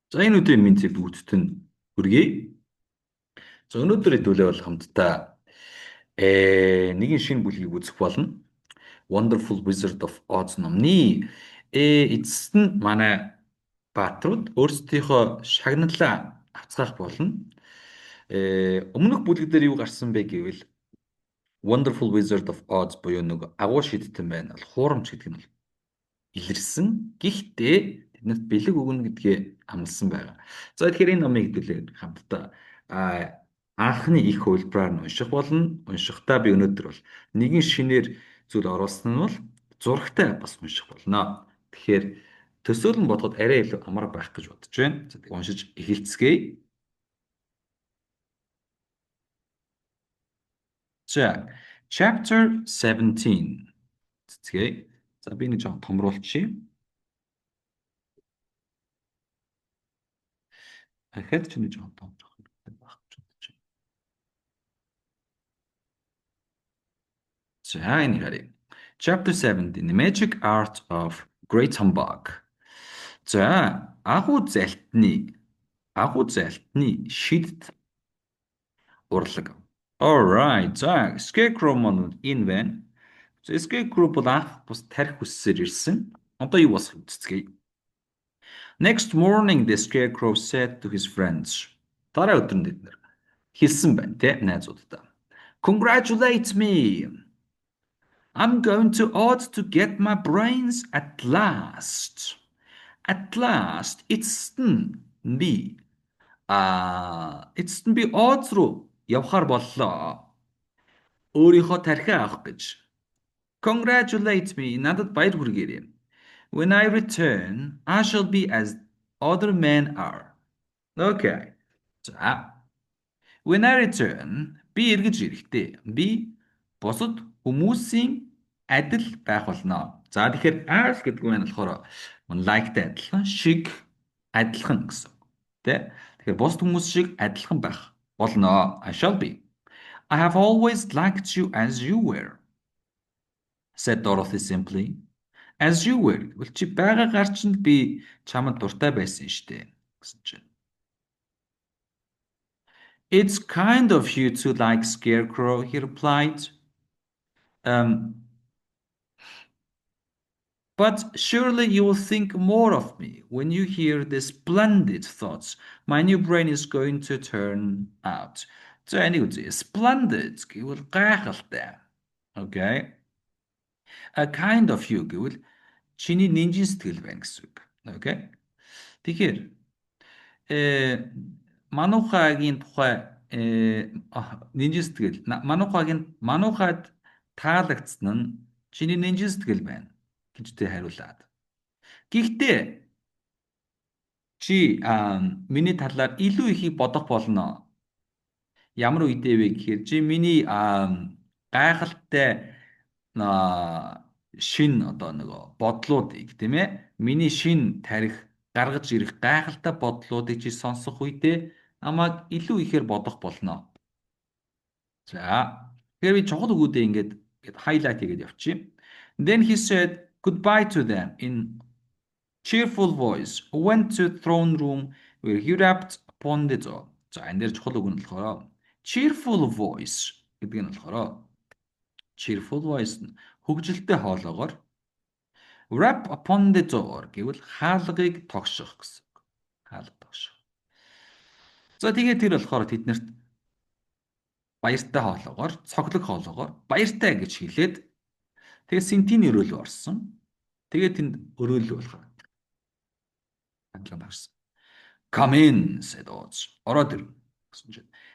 За энэ үеийн мэндийг бүгдд нь хүргэе. За өнөөдөр хэдүүлээ бол хамтдаа нэгэн шинэ бүлгийг үзэх болно. Wonderful Wizard of Oz номны эцэст нь манай бааtruуд өөрсдийнхөө шагналаа авцгаах болно. Өмнөх бүлэг дээр юу гарсан бэ гэвэл Wonderful Wizard of Oz буюу нэг агуу шидтэн байна. Хуурамч гэдэг нь бол илэрсэн. Гэхдээ тэднэрт бэлэг өгнө гэдгээ амласан байгаа. За тэгэхээр энэ номыг хэдүүлээ хамтдаа анхны их хувилбараар нь унших болно. Уншихдаа би өнөөдөр бол нэгэн шинээр зүйл оруулсан нь бол зурагтай бас унших болно. Тэгэхээр төсөөлөн бодоход арай илүү амар байх гэж бодож байна. За тэг уншиж эхэлцгээе. За Chapter 17. Цэцгээ. За би нэг жоохон томруулчихъя. Дахиад ч нэг жоохон томруулах хэрэгтэй байх гэж бодож байна. За энэ харъя. Chapter 17. The Magic Art of Great Humbug. За агуу залтны шидт урлаг. Alright. За Scarecrow маань энэ байна. За Scarecrow бол анх бас тарих хүссээр ирсэн. Одоо юу болох вэ цэцгээ? Next morning the Scarecrow said to his friends. Дараа өдөр нь бид нэр хэлсэн байна те найзуудтай. Congratulate me. I'm going to Oz to get my brains at last. At last эцэст нь би Oz руу явхаар боллоо. Өөрийнхөө тархиа авах гэж. Congratulate me. Надад баяр хүргээрэй. When I return, I shall be as other men are. Okay. За. When I return, би эргэж ирэхдээ би бусад хүмүүсийн адил байх болно. За тэгэхээр as гэдэг нь болохоор like-тай адилхан, шиг адилхан гэсэн. Тэ? Тэгэхээр бусад хүмүүс шиг адилхан байх болно. I shall be. I have always liked you as you were, said Dorothy simply. As you were. Үл чи байгаагаар чинь би чамд дуртай байсан штэ гэсэн чинь. It's kind of you to like Scarecrow, he replied. But surely you will think more of me when you hear the splendid thoughts my new brain is going to turn out. За энийг үзье. Splendid гэвэл гайхалтай. Okay. A kind of you гэвэл чиний нинжин сэтгэл байна гэсэн үг. Okay. Тэгэхээр манухагийн тухай нинжин сэтгэл манухад таалагдсан нь чиний нинжин сэтгэл байна гэж тэ хариулаад. Гэхдээ чи миний талаар илүү ихийг бодох болно. Ямар үедээ вэ гэхээр чи миний гайхалтай шин одоо нөгөө бодлуудыг тийм ээ миний шин тарих гаргаж ирэх гайхалтай бодлуудыг чи сонсох үедээ намайг илүү ихээр бодох болно. За тэгэхээр би чухал үгүүдээ ингээд highlight хийгээд явчих. Then he said goodbye to them in cheerful voice, went to throne room where he rapped upon the door. За энэ дээр чухал үг нь болохоор cheerful voice гэдэг нь болохоор cheerful voice нь хөгжилтэй хоолоогоор rap upon the door гэвэл хаалгыг тогших гэсэн. Хаалга тогших. За тэгээд тэр болохоор тэднэрт баяртай хоолоогоор, цоглог хоолоогоор баяртай гэж хэлээд тэгээд сентийн өрөөлөв орсон. Тэгээд тэнд өрөөлөв болохоор Come in, said Oz. Ороод ир.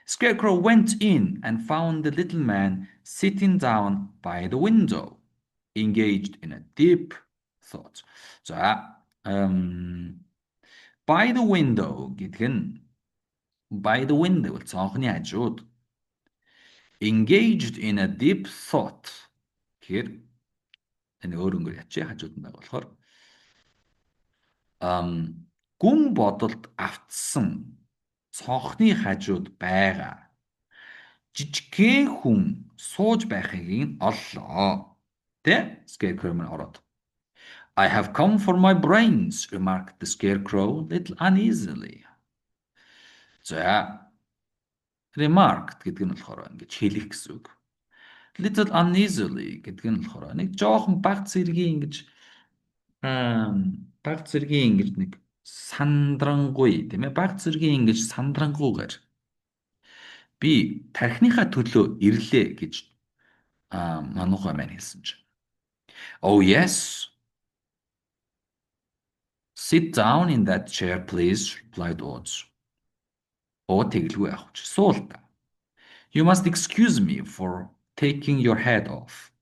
Scarecrow went in and found the little man sitting down by the window, engaged in a deep thought. За, by the window гэдэг нь by the window цонхны хажууд engaged in a deep thought гэхээр энэ өөр өнгөөр ячаа хажууд нь байгаа болохоор гүн бодолд автсан цонхны хажууд байгаа жижигхэн хүн сууж байхыг нь оллоо. Тэ? Scarecrow маань ороод. I have come for my brains, remarked the scarecrow a little uneasily. За, remarked гэдэг нь болохоор ингэж хэлэх гэсэн үг. Little uneasily гэдэг нь болохоор нэг жоохон баг зэргийн ингэж баг зэргийн ингэж нэг сандрангуй тийм ээ баг зэргийн ингэж сандрангуугаар би тархиныхаа төлөө ирлээ гэж мануухан маань хэлсэн чинь. Oh yes. Sit down in that chair please, replied Oz. Оо тэгэлгүй явах чи суул та. You must excuse me for taking your head off,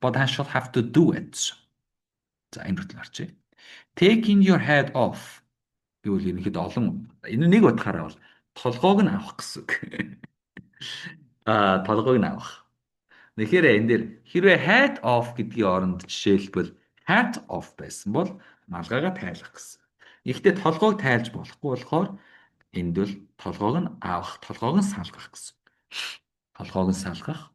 but I shall have to do it. За энэ хөтөл гарчээ. Taking your head off гэвэл ерөнхийдөө олон энэ нэг утгаараа бол толгойг нь авах гэсэн үг. Толгойг нь авах. Тэгэхээр энэ дээр хэрвээ head off гэдгийн оронд жишээлбэл hat off байсан бол малгайгаа тайлах гэсэн. Гэхдээ толгойг тайлж болохгүй болохоор энд бол толгойг нь авах, толгойг нь салгах гэсэн. Толгойг нь салгах.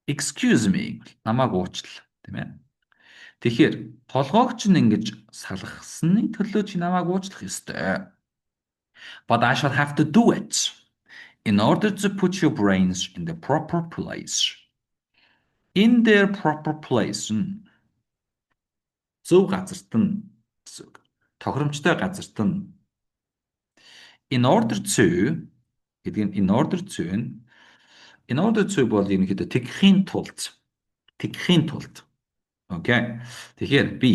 Excuse me намайг уучлаа, тийм ээ. Тэгэхээр толгойг чинь ингэж салгахсны төлөө чи намайг уучлах ёстой. But I shall have to do it in order to put your brains in the proper place. In their proper place. Зөв газарт нь гэсэн үг. Тохиромжтой газарт нь. In order to гэдэг нь in order to бол ерөнхийдөө тэгхийн тулд. Окей. Тэгэхээр би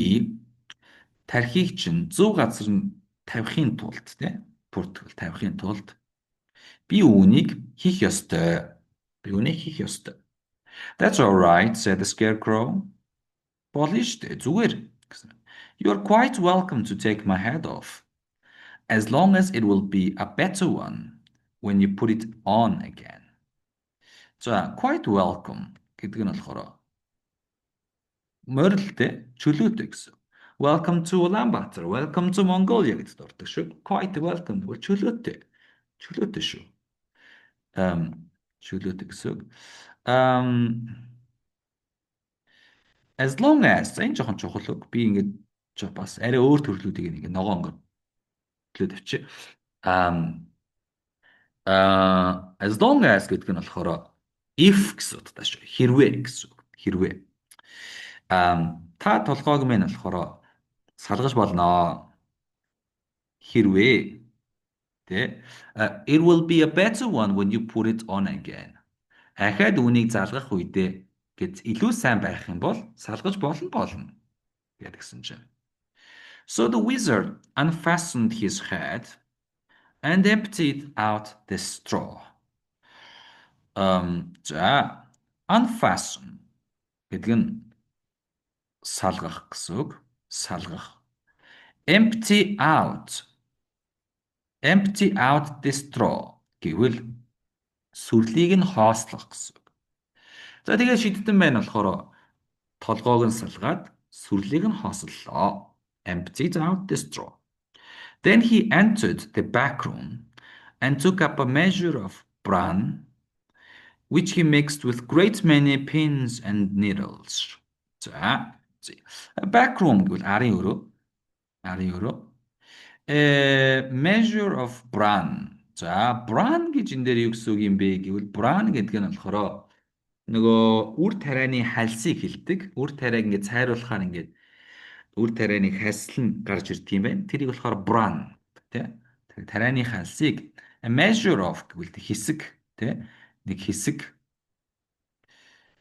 тархийг чинь зөв газар нь тавихын тулд тийм портфол тавихын тулд би үүнийг хийх ёстой. That's all right, said the scarecrow. Болно шүү дээ. Зүгээр гэсэн. You're quite welcome to take my head off, as long as it will be a better one when you put it on again. За, quite welcome гэдэг нь болохоор морилтэй, чөлөөтэй гэсэн. Welcome to Ulaanbaatar, welcome to Mongolia гэдэгт ордог шүү. Quite welcome бол чөлөөтэй. Чөлөөтэй шүү. Чөлөөтэй гэсэн. As long as энэ жоохон чухал үг. Би ингэж бас арай өөр төрлүүдийг ингэ ногоон төлөд авчи. As long as гэдэг нь болохоор if гэсэн утгатай шүү. Хэрвээ гэсэн үг. Хэрвээ. Та толгойг минь болохоор салгаж болно. Хэрвээ. Тэ. It will be a better one when you put it on again. Ахаад үнийг залгах үедээ гэж илүү сайн байх юм бол салгаж болно гэдгсэн чинь. So the wizard unfastened his head and emptied out the straw. За unfasten гэдэг нь салгах гэсэн үг. Салгах. Empty out the straw гэвэл сүрлийг нь хоослох гэсэн үг. За тэгээд шийдтэн байна болохоор толгойг нь салгаад сүрлийг нь хоослоо. Emptied out the straw. Then he entered the back room and took up a measure of bran, which he mixed with great many pins and needles. За back room гэвэл арын өрөө. Measure of bran. За bran гэж энэ дээр юу гэсэн үг юм бэ гэвэл bran гэдэг нь болохоор нөгөө үр тарианы хальсыг хэлдэг. Үр тариаг ингээд цайруулахаар ингээд үр тарианы хальс нь гарч ирдэг юм байна. Тэрийг болохоор bran тий. Тарианы хальсыг measure of гэвэл хэсэг тий. Нэг хэсэг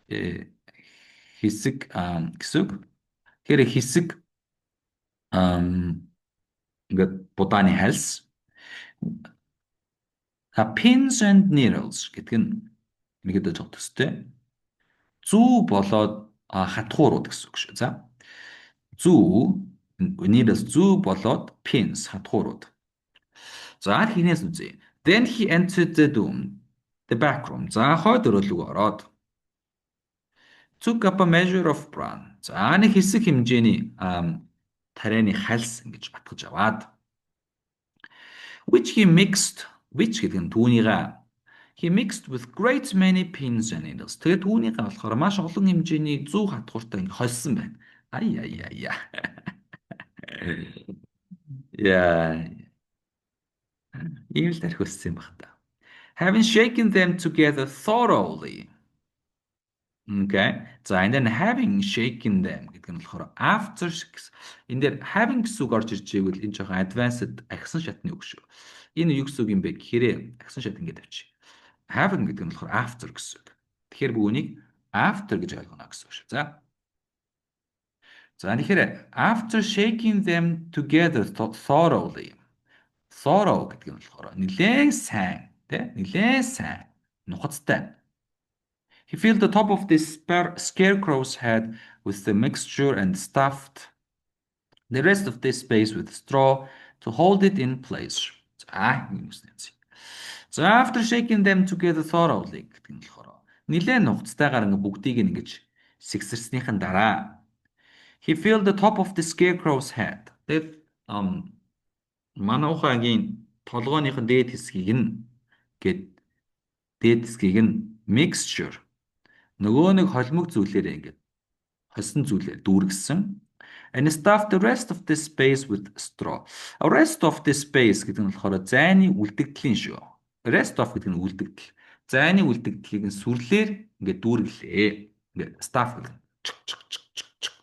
гэсэн үг. Тэгэхээр хэсэг ингээд будааны хальс. Pins and needles гэдэг нь нэгэд жоо төстэй. Зүү болоод хатгуурууд гэсэн үг шүү. За. Зүү needles зүү болоод pins хатгуурууд. За хийнээс үзье. Then he entered the back room. За хойд өрөөлөг ороод took up a measure of bran. За нэг хэсэг хэмжээний тарианы хальс ингэж батгаж аваад which гэдэг нь түүнийгээ he mixed with great many pins and needles. Тэгээд түүнийгээ болохоор маш олон хэмжээний зүү хатгууртай ингэ хольсон байна. Ай яа яа яа. Яа. Ийм л тарих өссөн юм бах та. Having shaken them together thoroughly. Okay. За энэ дээр having shaken them гэдэг нь болохоор after энэ дээр having гэсэн үг орж ирж байвал энэ жоохон advanced агсан шатны үг шүү. Энэ юу гэсэн үг юм бэ гэхээр агсан шат ингэж авчи. Having гэдэг нь болохоор after гэсэн үг. Тэгэхээр бүгүнийг after гэж ойлгоно гэсэн үг шүү. За. За тэгэхээр after shaking them together thoroughly. Thorough гэдэг нь болохоор нэлээд сайн, тэ? Нэлээд сайн, нухацтай. He filled the top of this scarecrow's head with the mixture and stuffed the rest of this space with straw to hold it in place. За, юм үснэ. So after shaking them together thoroughly гэдэг нь болохоор нэлээд нухацтайгаар бүгдийг ингэж сэгсэрснийхэн дараа he filled the top of the scarecrow's head. Тэгээд манай ухаагийн толгойнхын дээд хэсгийг нь дээд хэсгийг нь mixture нөгөө нэг холимог зүйлээрээ ингээд хосон зүйлээр дүүргэсэн. And stuff the rest of the space with straw. Rest of the space гэдэг нь болохоор зайны үлдэгдлийн шүү. Rest of гэдэг нь үлдэгдэл. Зайны үлдэгдлийг нь сүрлээр ингээд дүүргэлээ. Ингээд stuff гэдэг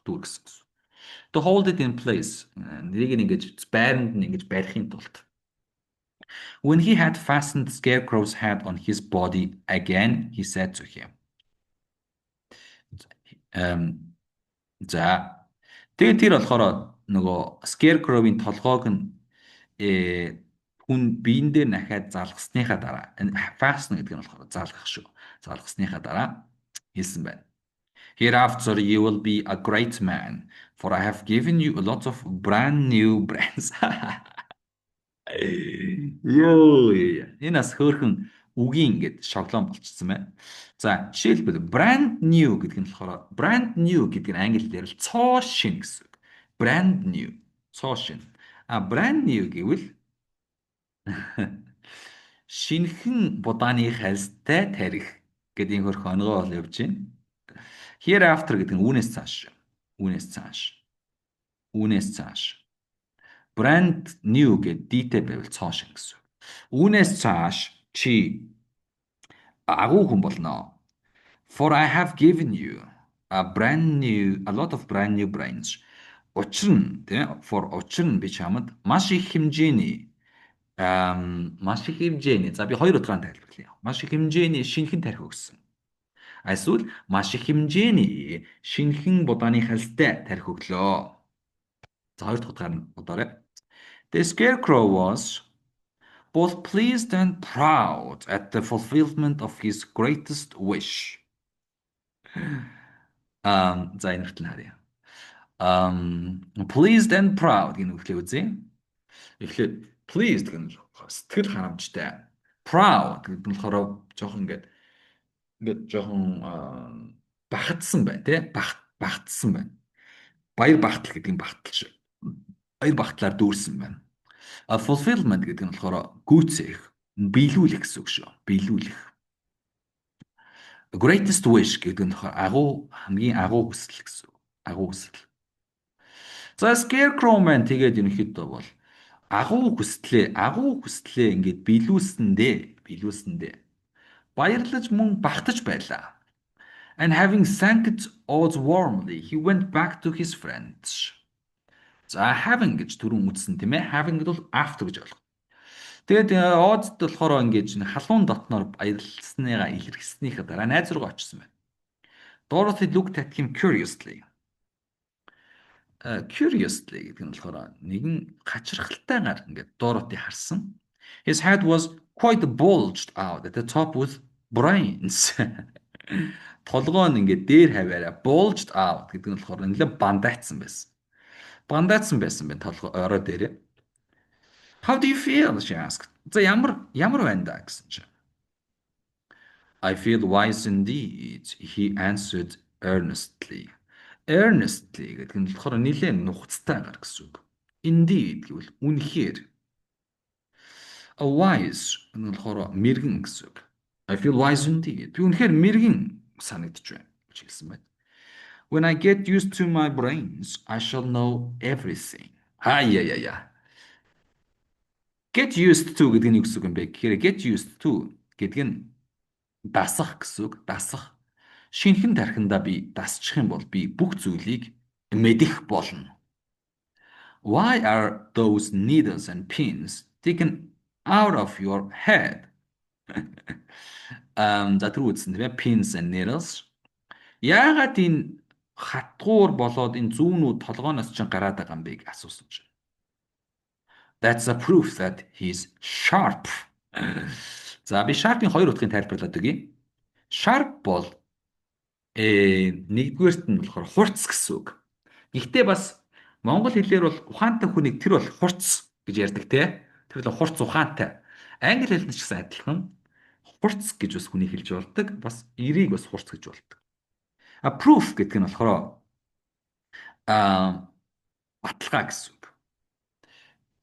дүүргэсэн. To hold it in place. Нэрийг ингэж байранд нь ингэж барихын тулд. When he had fastened the scarecrow's head on his body again, he said to him. За. Тэгээд тэр болохоор нөгөө scarecrow-ийн толгойг нь хүн биен дээр нахаад залгасныхаа дараа fasten гэдэг нь болохоор залгах шүү. Залгасныхаа дараа хэлсэн байна. Hereafter you will be a great man, for I have given you a lot of brand new brands. Йоо. Энэ бас хөөрхөн үгийн ингээд шоглон болчихсон байна. За, жишээлбэл brand new гэдэг нь болохоор brand new гэдэг нь англиар л цоо шин гэсэн үг. Brand new, цоо шин. Brand new гэвэл шинэхэн будааны хальстай тарих гэдэг энэ хөрх онгоо бол явж байна. Hereafter гэдэг нь үүнээс цааш. Үүнээс цааш. Үүнээс цааш. Brand new гэдэг дийтэй байвал цоо шин гэсэн. Үүнээс цааш чи агуу хүн болно. For I have given you a lot of brand new brains. Учир нь тийм учир нь би чамд маш их хэмжээний за би хоёр утгаар тайлбарлая. Маш их хэмжээний шинэхэн тарих өгсөн. Эсвэл маш их хэмжээний шинэхэн будааны хальстай тарих өглөө. За хоёр дахь утгаар нь бодоорой. The scarecrow was both pleased and proud at the fulfillment of his greatest wish. За энэ хүртэл харъя. Pleased and proud гэх нүглээ үзье. Эхлээд pleased гэх нь сэтгэл харамжтай. Proud гэдэг нь болохоор жоохон ингээд жоохон багтсан байна тий. Багтсан байна. Баяр багтал гэдэг нь багтал шүү. Баяр багтлаар дүүрсэн байна. Fulfillment гэдэг нь болохоор гүйцээх, биелүүлэх гэсэн үг шүү. Биелүүлэх. Greatest wish гэдэг нь хамгийн агуу хүсэл гэсэн үг. Агуу хүсэл. За Scarecrow man тэгээд ерөнхийдөө бол агуу хүслээ ингээд биелүүлсэндээ баярлаж мөн багтаж байлаа. And having thanked odds warmly, he went back to his friends. За having гэж түрүүн үздсэн тийм ээ. Having гэдэг бол after гэж ойлгох. Тэгээд odds болохоор ингэж халуун дотноор баярлсныгаа илэрхснийхээ дараа найз руугаа очсон байна. Dorothy looked at him curiously. Curiously гэдэг нь болохоор нэгэн гачирхалтайгаар ингээд Dorothy харсан. His head was quite bulged out at the top with brains. Толгой нь ингээд дээр хаваараа bulged out гэдэг нь болохоор нэлээд бандаацсан байсан. Бандаацсан байсан байна толгой орой дээр. How do you feel? She asked. За ямар байна да гэсэн чинь. I feel wise indeed, he answered earnestly. Earnestly гэдэг нь болохоор нэлээд нухацтайгаар гэсэн үг. Indeed гэвэл үнэхээр. A wise гэдэг нь болохоор мэргэн гэсэн үг. I feel wise indeed. Би үнэхээр мэргэн санагдж байна гэж хэлсэн байна. When I get used to my brains, I shall know everything. Яа. Get used to гэдэг нь юу гэсэн үг юм бэ? Тэгэхээр get used to гэдэг нь дасах гэсэн үг. Дасах. Шинэхэн тархиндаа би дасчих юм бол би бүх зүйлийг мэдэх болно. Why are those needles and pins taken out of your head? За тэр үгсэн тийм ээ pins and needles. Яагаад энэ хатгуур болоод энэ зүүнүүд толгооноос чинь гараад байгаа юм бэ гэж асуусан чинь. That's a proof that he's sharp. За би sharp-ийн хоёр утгыг тайлбарлаад өгье. Sharp бол нэгдүгээрт нь болохоор хурц гэсэн үг. Гэхдээ бас монгол хэлээр бол ухаантай хүнийг тэр бол хурц гэж ярьдаг те. Тэр бол хурц ухаантай. Англи хэлд ч гэсэн адилхан хурц гэж бас хүнийг хэлж болдог. Бас эрийг бас хурц гэж болдог. А proof гэдэг нь болохоор баталгаа гэсэн үг.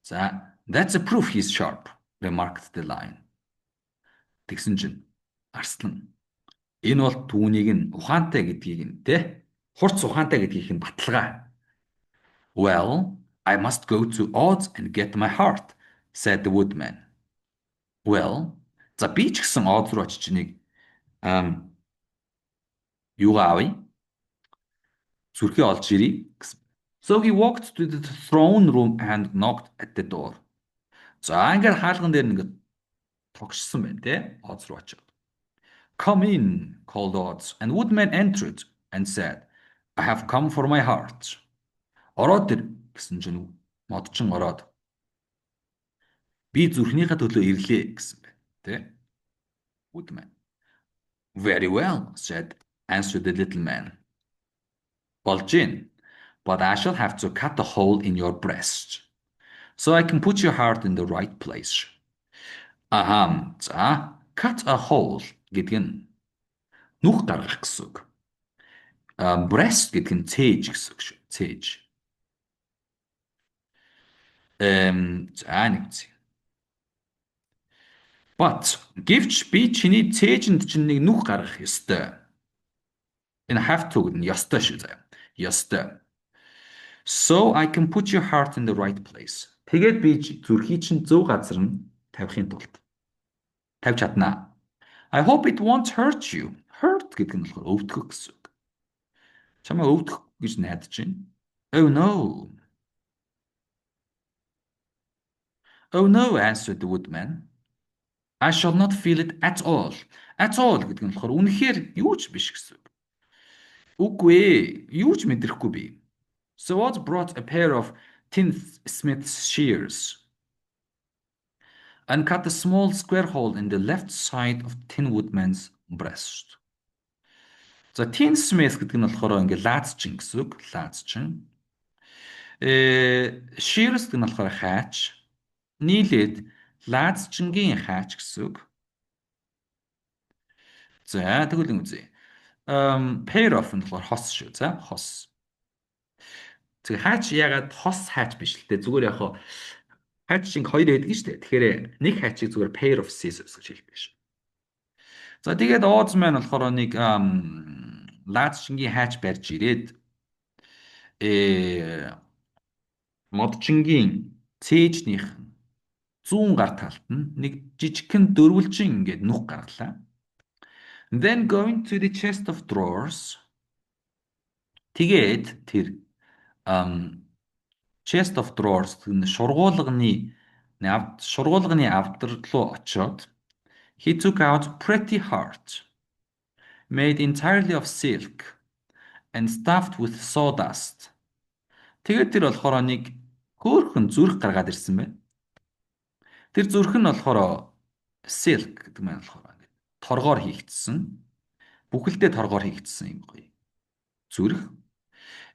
За that's a proof he's sharp, remarked the lion. Тэгсэн чинь арслан энэ бол түүнийг нь ухаантай гэдгийг нь те хурц ухаантай гэдгийг нь баталгаа. Well, I must go to Oz and get my heart, said the woodman. Well, за би ч гэсэн Oz руу очиж нэг юугаа авъя? Зүрхээ олж ирье гэсэн. So he walked to the throne room and knocked at the door. За ингээд хаалган дээр ингээд тогшсон байна те Oz руу очив. Come in, called Oz, and Woodman entered and said, I have come for my heart. Ороод ир гэсэн чинь модчин ороод би зүрхнийхээ төлөө ирлээ гэсэн байна те Woodman. Very well, answered the little man. Болж гин. But I shall have to cut a hole in your breast, so I can put your heart in the right place. За, cut a hole гэдэг нь нүх гаргах гэсэн үг. Breast гэдэг нь цээж гэсэн үг шүү. Цээж. За нэгцээ. But гэвч би чиний цээжинд чинь нэг нүх гаргах ёстой. Энэ have to гэдэг нь ёстой шүү заяа. Ёстой. So I can put your heart in the right place. Тэгээд би зүрхий чинь зөв газар нь тавихын тулд тавьж чаднаа. I hope it won't hurt you. Hurt гэдэг нь болохоор өвдгөх гэсэн үг. Чамаа өвдөх гэж найдаж байна. Oh no. Oh no, answered the woodman. I shall not feel it at all. At all гэдэг нь болохоор үнэхээр юу ч биш гэсэн үг. Үгүй ээ, юу ч мэдрэхгүй би. So Oz brought a pair of tinsmith's shears and cut a small square hole in the left side of Tin Woodman's breast. За tinsmith гэдэг нь болохоор ингээ лаазчин гэсэн үг, лаазчин. Shears гэдэг нь болохоор хайч. Нийлээд лаазчингийн хайч гэсэн үг. За тэгвэл үзье. Pair of нь болохоор хос шүү. За хос. Тэг хайч ягаад хос хайч биш л дээ. Зүгээр яг хайч шиг хоёр байдаг шүү дээ. Тэгэхээр нэг хайчийг зүгээр pair of scissors гэж хэлдэг шүү. За тэгээд Oz маань болохоор нэг лаазчингийн хайч барьж ирээд модчингийн цээжнийх зүүн гар талд нь нэг жижигхэн дөрвөлжин ингээд нүх гаргалаа. Then going to the chest of drawers. Тэгээд тэр chest of drawers шургуулганы авдар руу очоод he took out pretty heart made entirely of silk and stuffed with sawdust. Тэгээд тэр болохоор нэг хөөрхөн зүрх гаргаад ирсэн байна. Тэр зүрх нь болохоор silk гэдэг нь болохоор ингээд торгоор хийгдсэн. Бүхэлдээ торгоор хийгдсэн юм гоё. Зүрх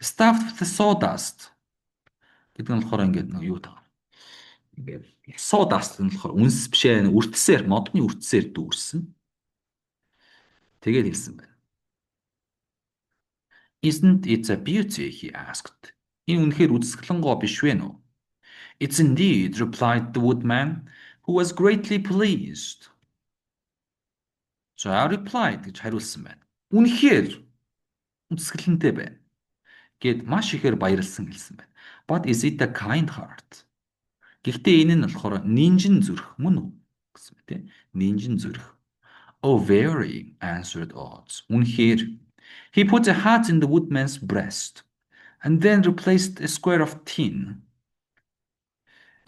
stuffed with sawdust гэдэг нь болохоор ингээд нэг юу таа. Ингээд sawdust нь болохоор үнс бишээ үртсээр модны үртсээр дүүрсэн. Тэгээд хэлсэн байна. Isn't it a beauty? He asked. Энэ үнэхээр үзэсгэлэн гоо биш вэ нөө? It's indeed, replied the woodman, who was greatly pleased. So I replied гэж хариулсан байна. Үнэхээр үнсгэлэнтэй байна гэд маш ихээр баярлсан хэлсэн байна. But is it a kind heart? Гэхдээ энэ нь болохоор нинжин зүрх мөн үү гэсэн мэт тийм. Нинжин зүрх. Oh, very, answered Oz. Үнэхээр. He put a heart in the woodman's breast and then replaced a square of tin,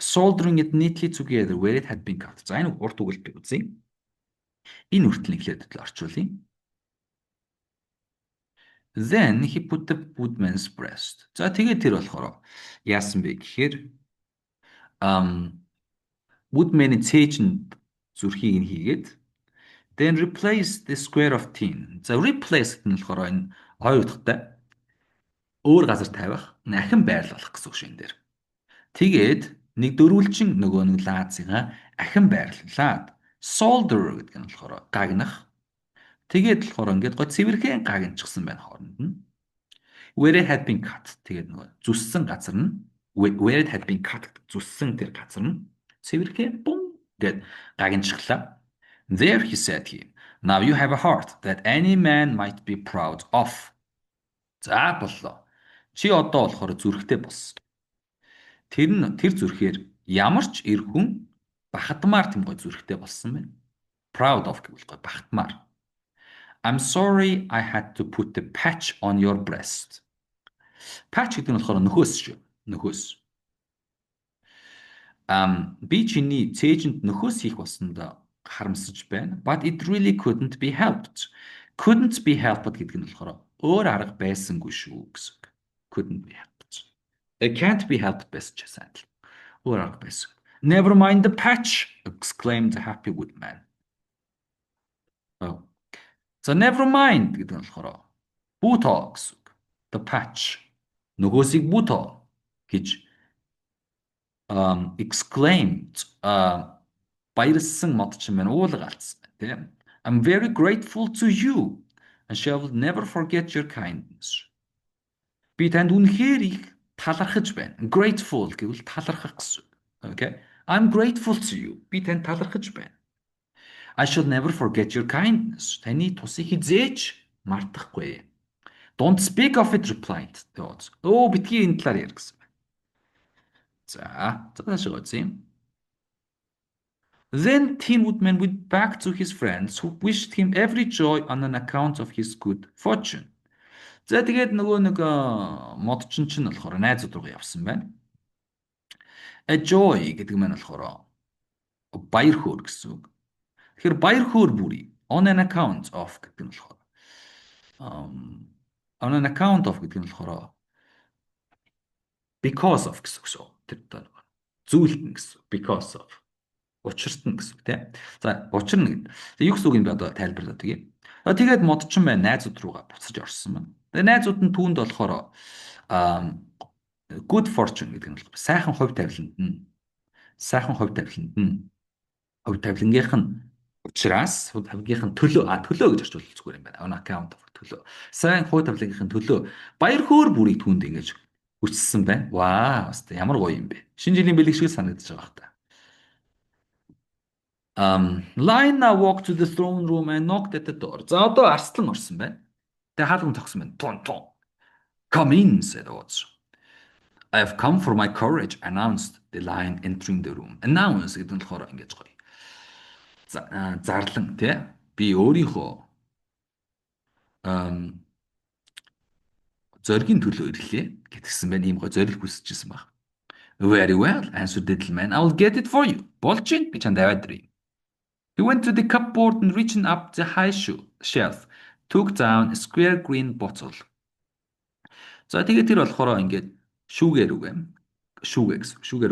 soldering it neatly together where it had been cut. За энэ урт үгэлтийг үзье. Энэ үртэл нэглээд орчуулъя. Then he put the woodman's breast. За тэгээд тэр болохоор яасан бэ гэхээр woodman-ийн цээжинд зүрхийг нь хийгээд then replace the square of tin. За replace гэдэг нь болохоор энэ хоёр утгатай өөр газар тавих, ахин байрлуулах гэсэн үг шин дээр. Тэгээд нэг дөрвөлжин нөгөө нэг лаазыгаа ахин байрлуулад solder гэдэг нь болохоор гагнах. Тэгээд болохоор ингээд гоо цэвэрхэн гагнчихсан байна хооронд нь. Where it had been cut. Тэгээд нөгөө зүссэн газар нь where it had been cut зүссэн тэр газар нь цэвэрхэн бум гэд гагнчихлаа. There he said he. Now you have a heart that any man might be proud of. За боллоо. Чи одоо болохоор зүрхтэй болсон. Тэр зүрхээр ямар ч эр хүн бахадмаар тийм гой зүрхтэй болсон байна. Proud of гэвэл гой бахадмаар. I'm sorry I had to put the patch on your breast. Patch гэдэг нь болохоор нөхөөс шүү. Нөхөөс. Би чиний цээжинд нөхөөс хийх болсонд харамсаж байна. But it really couldn't be helped. Couldn't be helped гэдэг нь болохоор өөр арга байсангүй шүү гэсэн. Couldn't be helped. It can't be helped байсан ч гэсэн. Өөр арга байсан. Never mind the patch, exclaimed the happy woodman. Oh. So never mind гэдэг нь болохоор бутоо гэсэн. The patch. Нөгөөсийг бутоо гэж exclaimed баярлсан модчин байна уулгаалцсан тийм. I'm very grateful to you and shall never forget your kindness. Би танд үнэхээр их талархаж байна. Grateful гэвэл талархах гэсэн. Okay? I'm grateful to you. Би танд талархаж байна. I shall never forget your kindness. Таны тусыг хизээч мартахгүй. Don't speak of it, replied the Oz. Битгий энэ талаар яар гэсэн. За, цааш үзье. Then Tin Woodman went back to his friends who wished him every joy on an account of his good fortune. За тэгээд нөгөө нэг модчин чинь болохоор найзууд руу явсан байна. A joy гэдэг нь болохоор баяр хөөр гэсэн үг. Тэгэхээр баяр хөөр бүрий on an account of гэдэг нь болохоор on an account of гэдэг нь болохоор because of гэсэн үг. Тэр зүйлтэн гэсэн. Because of. Учиртан гэсэн үг тийм. За учир нь гэдэг. Юу гэсэн үг юм бэ одоо тайлбарлаад өгье. Тэгээд модчин байна найзууд руугаа буцаж орсон байна. Тэгээд найзууд нь түүнд болохоор good fortune гэдэг нь болохоор сайхан хувь тавиланд нь хувь тавилангийнх нь учраас хувь тавилангийнх нь төлөө гэж орчуулах зүгээр юм байна. On account of төлөө. Сайн хувь тавилангийнх нь төлөө баяр хөөр бүрийг түүнд ингэж хүчилсэн байна. Ваа, өстой ямар гоё юм бэ. Шинэ жилийн бэлэг шиг санагдаж байгаа хта. Lina walked to the throne room and knocked at the door. За одоо арслан орсон байна. Тэгээ хаалган тогсон байна. Тун. Come in, said Oz. I have come for my courage, announced the lion entering the room. Announce гэдэг нь болохоор ингэж гоё. Зарлан тий. Би өөрийнхөө зоригийн төлөө ирлээ гэтгсэн байна. Ийм гоё зориг хүсчихсэн баг. Very well, answered the little man. I will get it for you. Болж чинь би чанд аваад ирье. He went to the cupboard and reaching up the high shelf, took down a square green bottle. За тэгээд тэр болохоор ингээд шүүгээр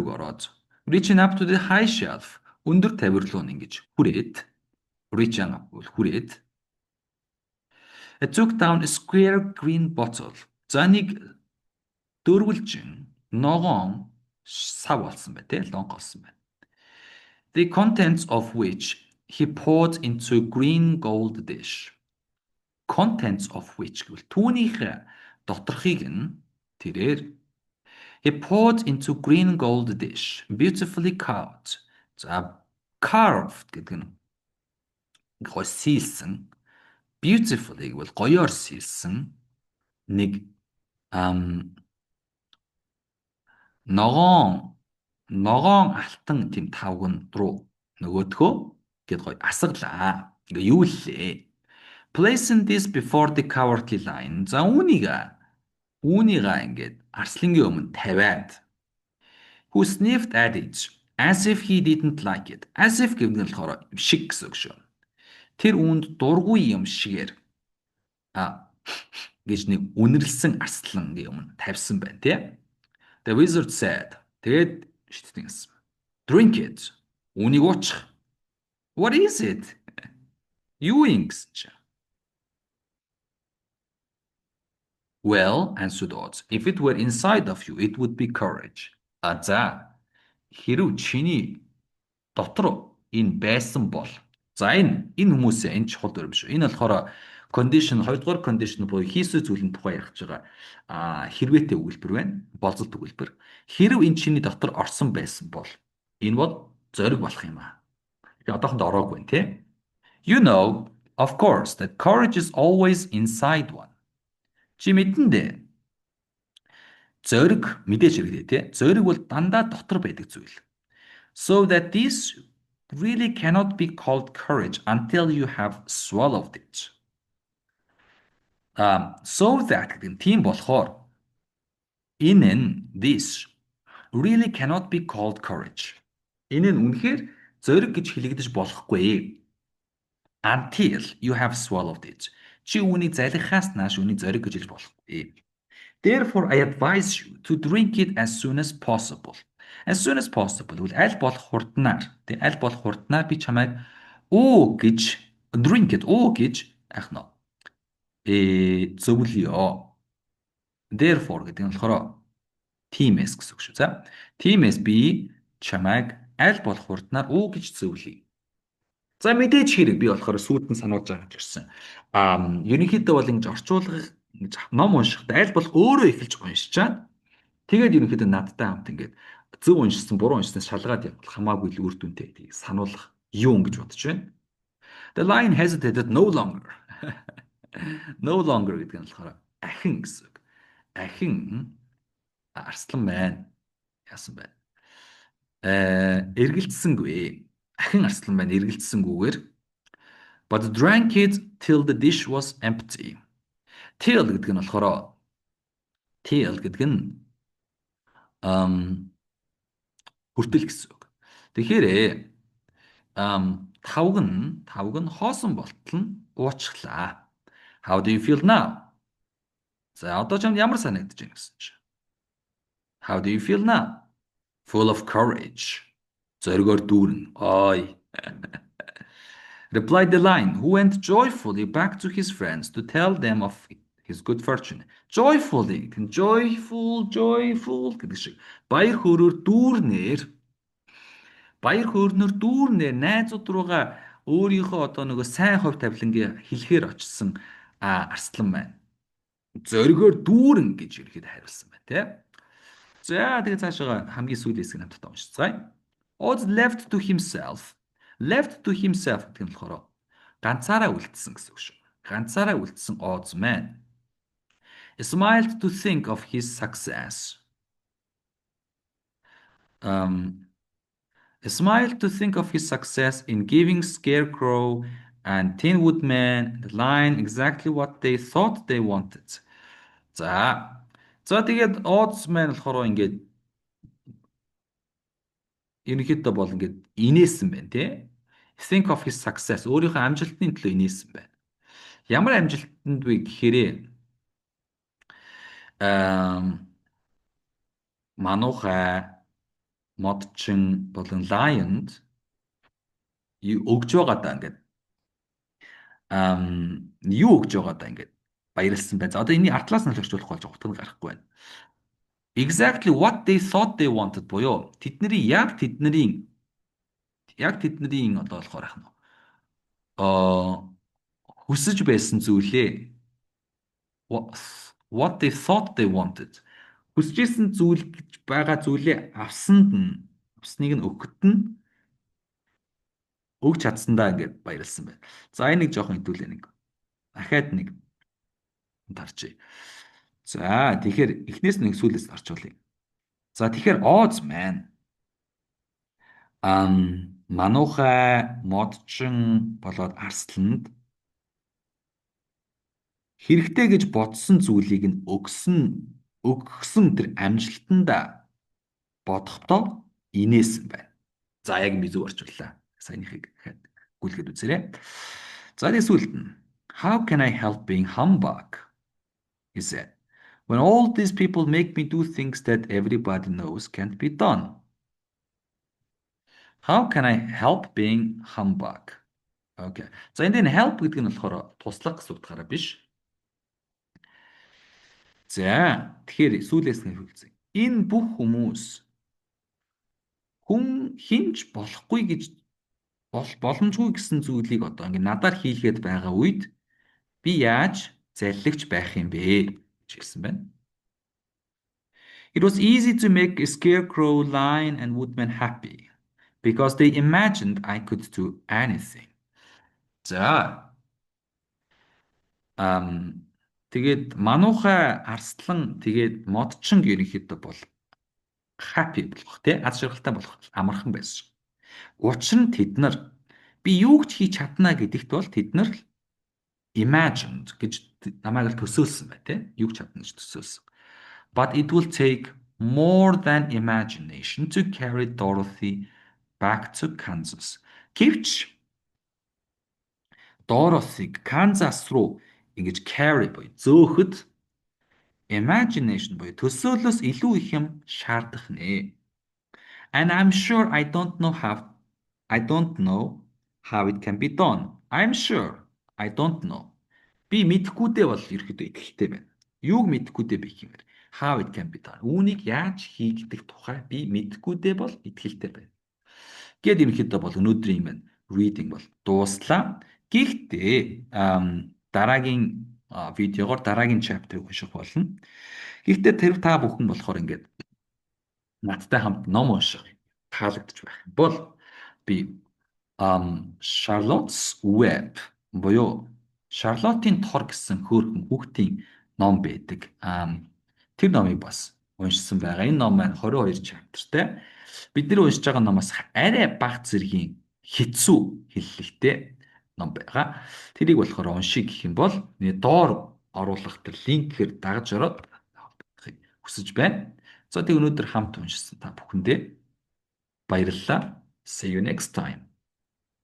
рүү ороод reaching up to the high shelf өндөр тавир руу ингэж хүрээд it took down a square green bottle. За нэг дөрвөлжин ногоон сав болсон бай тээ лонг болсон байна. The contents of which he poured into a green gold dish. Contents of which гэвэл түүнийх доторхыг нь тэрээр he poured into green gold dish, beautifully carved. За carved гэдэг нь гоё сийлсэн. Beautifully гэвэл гоёор сийлсэн. нэг ам ногоон ногоон алтан тийм тавган руу нөгөөдхөө гээд гоё асглаа. Ингээ юу лээ? Placing this before the cowardly lion. За үүнийг ингээд арслангийн өмнө тавиад who sniffed at it as if he didn't like it. As if гэдэг нь болохоор шиг гэсэн үг шүү. Тэр үүнд дургүй юм шигээр а гэж нэг үнэрлсэн арслангийн өмнө тавьсан байна тий. The wizard said. Тэгээд шийдтэн гэсэн. Drink it. Үүнийг уучих. What is it? Юу юм гэсэн чинь. Well, answered Oz, if it were inside of you, it would be courage. За, хэрв чиний дотор энэ байсан бол за энэ хүмүүсээ энэ чухал дүр биш. Энэ болохоор condition хоёрдугаар condition буюу хийсвэр зүйлийн тухай ярих гэж байгаа хэрвээтэй өгүүлбэр байна. Болцолт өгүүлбэр. Хэрв энэ чиний дотор орсон байсан бол энэ бол зориг болох юм аа. Тэгээ одоохондоо ороогүй байна тий. You know, of course, that courage is always inside one. Чи мэдэн дээ. Зориг мэдээж хэрэгтэй тий. Зориг бол дандаа дотор байдаг зүйл. So that this really cannot be called courage until you have swallowed it. So that гэдэг нь тийм болохоор энэ нь this really cannot be called courage. Энэ нь үнэхээр зориг гэж хэлэгдэж болохгүй. Until you have swallowed it. Чи үүнийг залгихаас нааш үүнийг зориг гэж хэлж болохгүй. Therefore I advise you to drink it as soon as possible. As soon as possible гэвэл аль болох хурднаар би чамайг гэж drink it гэж ахна. Зөвлөё. Therefore гэдэг нь болохоор тиймээс гэсэн үг шүү. За. Тиймээс би чамайг аль болох хурднаар гэж зөвлөе. За мэдээж хэрэг би болохоор сүйдэн сануулж байгаа гэж ирсэн. Ерөнхийдөө бол ингэж орчуулгах ингэж ном уншихдаа аль болох өөрөө эхэлж уншичаад тэгээд ерөнхийдөө надтай хамт ингэж зөв уншсан, буруу уншсан шалгаад явбал хамаагүй л үр дүнтэй тийг сануулах юу гэж бодож байна. The lion hesitated no longer. No longer гэдэг нь болохоор ахин гэсэн үг. Ахин арслан байна. Яасан байна? Эргэлцсэнгүй. Ахин арслан байна. Эргэлцсэнгүйгээр but drank it till the dish was empty. Till гэдэг нь болохоор хүртэл гэсэн үг. Тэгэхээр тавг нь хоосон болтол нь уучлаа. How do you feel now? За одоо чамд ямар санагдаж байна гэсэн чинь. How do you feel now? Full of courage. Зоригоор дүүрэн. Ой. Replied the lion, who went joyfully back to his friends to tell them of his good fortune. Joyfully, joyful гэдэг шиг. Баяр хөөрөөр дүүрнээр найзууд руугаа өөрийнхөө одоо нөгөө сайн хувь тавилангийн хэлэхээр очсон арслан байна. Зоригоор дүүрэн гэж ирэхэд хариулсан байна, тий? За тэгээ цаашаа хамгийн сүүлийн хэсгийг хамтдаа уншицгаая. Oz left to himself гэдэг нь болохоор ганцаараа үлдсэн гэсэн үг шүү. Ганцаараа үлдсэн Oz man smiled to think of his success. Smiled to think of his success in giving Scarecrow and Tin Woodman the lion exactly what they thought they wanted. За тэгээд Oz man болохоор ингээд ерөнхийдөө бол ингээд инээсэн байна тий. Think of his success. Өөрийнхөө амжилтны төлөө инээсэн байна. Ямар амжилтанд вэ гэхээр мануухай модчин болон Lion-д өгж байгаа даа ингээд юу өгж байгаа даа ингээд баярлсан байна. За одоо энэний артлаас нь орчуулах болж утга нь гарахгүй байна. Exactly what they thought they wanted буюу тэдний одоо болохоор ах нь хүсэж байсан зүйлээ what they thought they wanted хүсэжсэн зүйл гэж байгаа зүйлээ авсныг нь өгөхөд нь өгч чадсандаа ингээд баярлсан байна. За энэ нэг жоохон хэдүүлээ нэг дахиад нэг тарчээ. За тэгэхээр эхнээс нь сүүлээс нь орчуулъя. За тэгэхээр Oz man мануухай модчин болоод арсланд хэрэгтэй гэж бодсон зүйлийг нь өгсөн тэр амжилтанда бодохдоо инээсэн байна. За яг би зөв орчууллаа. Саяныхыг дахиад гүйлгээд үзээрэй. За тэгээд сүүлд нь How can I help being humbug? He said. When all these people make me do things that everybody knows can't be done. How can I help being humbug? Okay. За энд энэ help гэдэг нь болохоор туслах гэсэн утгаараа биш. За тэгэхээр сүүлээс нь хэлцгээе. Энэ бүх хүмүүс хүн хинж болохгүй гэж боломжгүй гэсэн зүйлийг одоо ингэ надаар хийлгээд байгаа үед би яаж залливч байх юм бэ гэж хэлсэн байна. It was easy to make a scarecrow, lion and woodman happy because they imagined I could do anything. За тэгээд мануухай арслан тэгээд модчин ерөнхийдөө бол happy болох тий аз жаргалтай болох амархан байсан. Учир нь тэд нар би юу ч хийж чадна гэдэгт бол тэд нар imagined гэж намайг л төсөөлсөн бай тий юу ч чадна гэж төсөөлсөн. But it will take more than imagination to carry Dorothy back to Kansas. Гэвч Dorothy-г Канзас руу ингэж carry буюу зөөхөд imagination буюу төсөөлөөс илүү их юм шаардах нэ. And I'm sure I don't know how it can be done. I'm sure I don't know. Би мэдэхгүй дээ бол ерөөдөө итгэлтэй байна. Юуг мэдэхгүй дээ би гэмээр. How it can be done. Үүнийг яаж хийгдэх тухай би мэдэхгүй дээ бол итгэлтэй байна. Гэт ерөнхийдөө бол өнөөдрийн маань reading бол дууслаа. Гэхдээ дараагийн видеогоор дараагийн chapter-ыг унших болно. Гэхдээ тэр та бүхэн болохоор ингээд надтай хамт ном унших таалагдчих байх юм бол би Charlotte's Web буюу Шарлотын тор гэсэн хөөрхөн хүүхдийн ном байдаг. Тэр номыг бас уншсан байгаа. Энэ ном маань 22 чаптертай. Бидний уншиж байгаа номоос арай бага зэргийн хэцүү хэллэгтэй ном байгаа. Тэрийг болохоор уншиг гэх юм бол доор оруулах тэр линкээр дагаж ороод хүсэж байна. За тэг өнөөдөр хамт уншсан та бүхэндээ баярлалаа. See you next time.